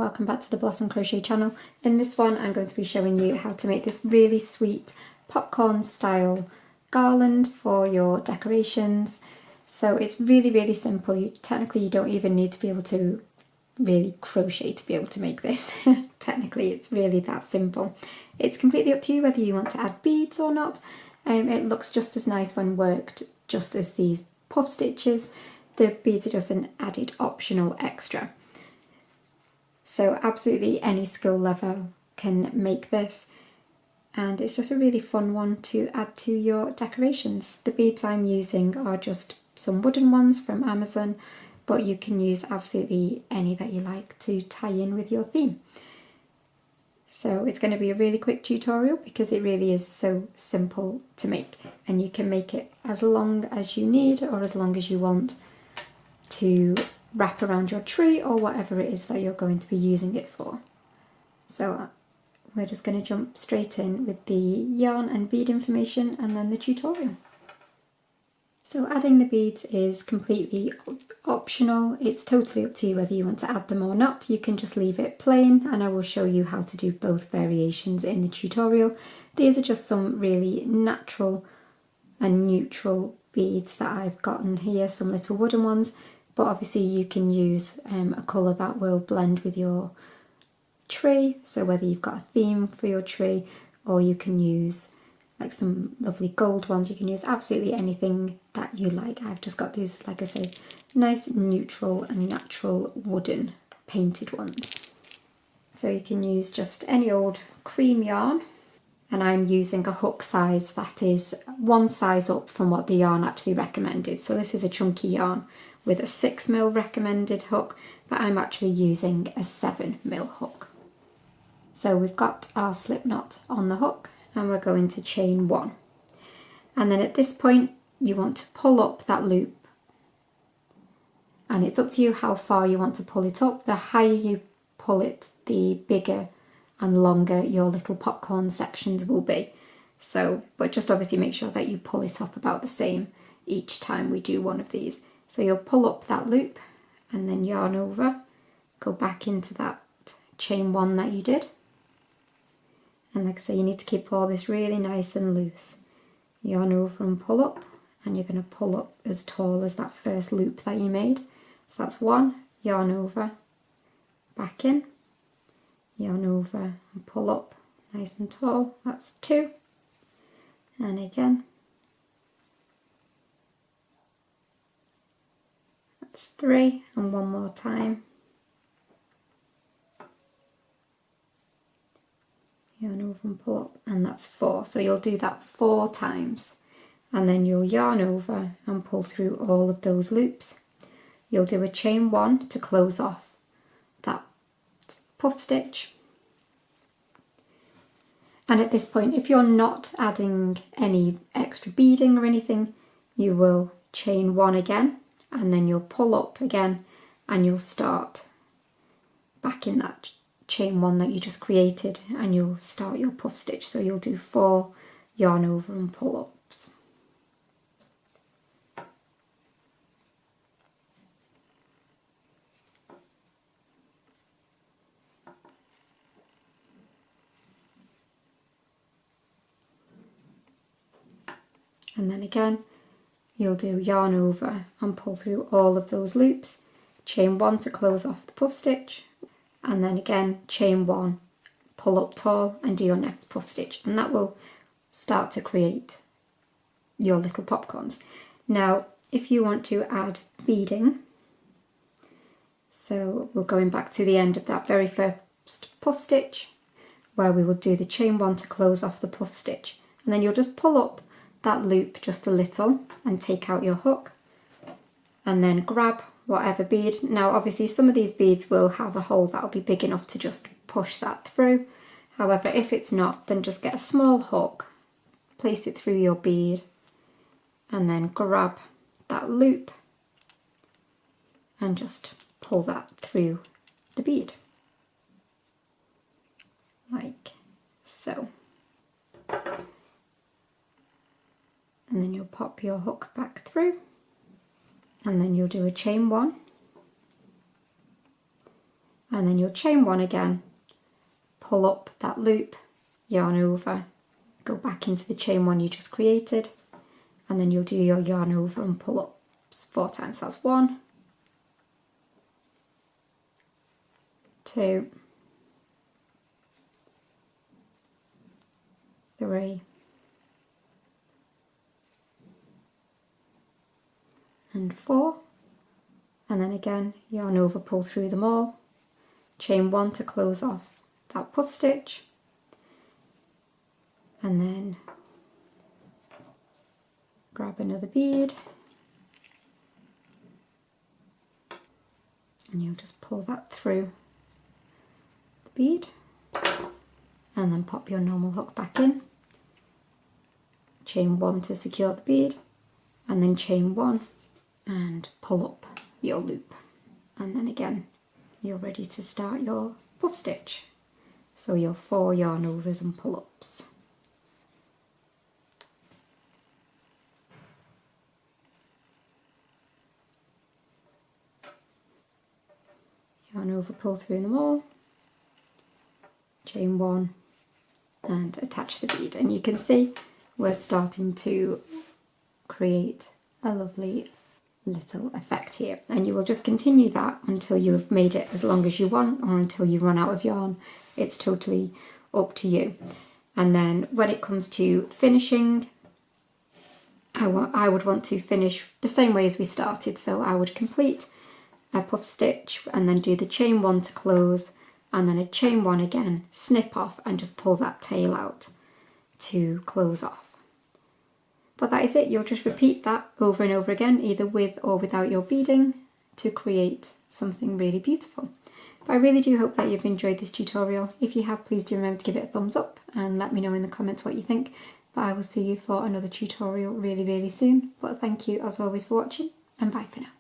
welcome back to the Blossom Crochet channel. In this one I'm going to be showing you how to make this really sweet popcorn style garland for your decorations. So it's really simple. Technically you don't even need to be able to really crochet to be able to make this. Technically it's really that simple. It's completely up to you whether you want to add beads or not. It looks just as nice when worked just as these puff stitches. The beads are just an added optional extra. So absolutely any skill level can make this, and it's just a really fun one to add to your decorations. The beads I'm using are just some wooden ones from Amazon, but you can use absolutely any that you like to tie in with your theme. So it's going to be a really quick tutorial because it really is so simple to make, and you can make it as long as you need or as long as you want to wrap around your tree or whatever it is that you're going to be using it for. So we're just going to jump straight in with the yarn and bead information and then the tutorial. So adding the beads is completely optional. It's totally up to you whether you want to add them or not. You can just leave it plain, and I will show you how to do both variations in the tutorial. These are just some really natural and neutral beads that I've gotten here, some little wooden ones. But obviously you can use a colour that will blend with your tree, so whether you've got a theme for your tree, or you can use like some lovely gold ones, you can use absolutely anything that you like. I've just got these, like I say, nice neutral and natural wooden painted ones. So you can use just any old cream yarn, and I'm using a hook size that is one size up from what the yarn actually recommended. So this is a chunky yarn with a 6mm recommended hook, but I'm actually using a 7mm hook. So we've got our slip knot on the hook, and we're going to chain 1. And then at this point you want to pull up that loop, and it's up to you how far you want to pull it up. The higher you pull it, the bigger and longer your little popcorn sections will be. So, but just obviously make sure that you pull it up about the same each time we do one of these. So you'll pull up that loop and then yarn over, go back into that chain 1 that you did. And like I say, you need to keep all this really nice and loose. Yarn over and pull up, and you're going to pull up as tall as that first loop that you made. So that's 1, yarn over, back in, yarn over and pull up nice and tall. That's 2, and again. That's 3, and one more time. Yarn over and pull up, and that's 4. So you'll do that 4 times, and then you'll yarn over and pull through all of those loops. You'll do a chain 1 to close off that puff stitch. And at this point, if you're not adding any extra beading or anything, you will chain 1 again, and then you'll pull up again, and you'll start back in that chain 1 that you just created, and you'll start your puff stitch. So you'll do 4 yarn over and pull ups. And then again you'll do yarn over and pull through all of those loops, chain 1 to close off the puff stitch, and then again chain 1, pull up tall and do your next puff stitch, and that will start to create your little popcorns. Now if you want to add beading, so we're going back to the end of that very first puff stitch where we will do the chain 1 to close off the puff stitch, and then you'll just pull up that loop just a little and take out your hook, and then grab whatever bead. Now obviously some of these beads will have a hole that will be big enough to just push that through. However, if it's not, then just get a small hook, place it through your bead, and then grab that loop and just pull that through the bead like so. And then you'll pop your hook back through, and then you'll do a chain 1, and then you'll chain one again, pull up that loop, yarn over, go back into the chain one you just created, and then you'll do your yarn over and pull ups 4 times. That's 1, 2, 3, and 4, and then again yarn over, pull through them all, chain 1 to close off that puff stitch, and then grab another bead and you'll just pull that through the bead and then pop your normal hook back in, chain 1 to secure the bead, and then chain 1 and pull up your loop, and then again you're ready to start your puff stitch. So your 4 yarn overs and pull ups. Yarn over, pull through them all, chain 1 and attach the bead, and you can see we're starting to create a lovely little effect here, and you will just continue that until you've made it as long as you want or until you run out of yarn. It's totally up to you. And then when it comes to finishing, I would want to finish the same way as we started. So I would complete a puff stitch and then do the chain 1 to close, and then a chain 1 again, snip off and just pull that tail out to close off. But that is it. You'll just repeat that over and over again, either with or without your beading, to create something really beautiful. But I really do hope that you've enjoyed this tutorial. If you have, please do remember to give it a thumbs up and let me know in the comments what you think. But I will see you for another tutorial really, really soon. But thank you as always for watching, and bye for now.